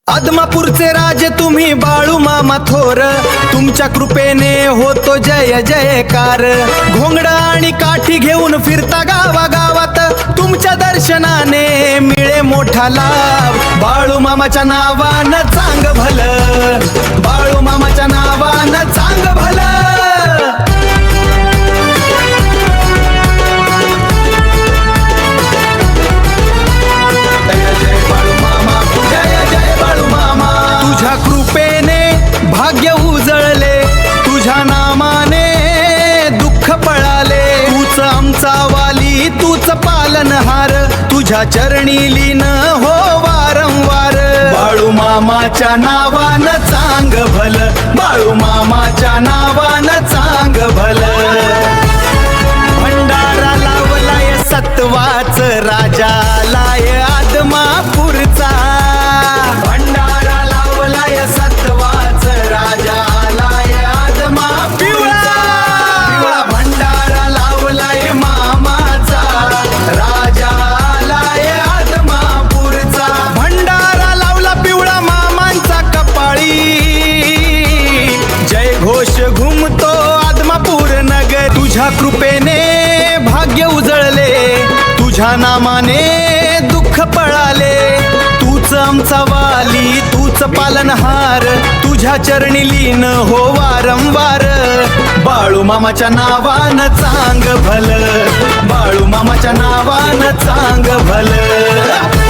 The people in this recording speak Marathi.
आदमापूरचे राजे तुम्ही बाळू मामा थोर, तुमच्या कृपेने होतो जय जयकार। घोंगड आणि काठी घेऊन फिरता गावागावात, तुमच्या दर्शनाने मिळे मोठा लाभ। बाळू मामाच्या नावानं चांग भलं, बाळू मामाच्या नावानं चांग भलं। तुझ्या कृपेने भाग्य उजळले, तुझ्या नामाने दुःख पळाले। तूच आमचा वाली, तूच पालनहार, तुझ्या चरणी लीन हो वारंवार। बाळू मामाच्या नावानं चांग भलं, बाळू मामाच्या नावानं चांग भलं। भंडारा लावलाय सत्वाच राजालाय आदमापूरचा, भंडारा लावलाय सत्वाच राजालाय आदमापूरचा। पिवळा भंडारा लावलाय मामाचा, राजालाय आदमापूरचा। भंडारा लावला पिवळा मामांचा कपाळी, जय घोष घुमतो आदमापूर नगर। तुझ्या कृपेने भाग्य उजळले, तुझ्या नामाने दुःख पळाले। तूच आमचा वाली, तूच पालनहार, तुझ्या चरणी लीन हो वारंवार। बाळू मामाच्या नावानं चांग भलं, बाळू मामाच्या नावानं चांग भलं।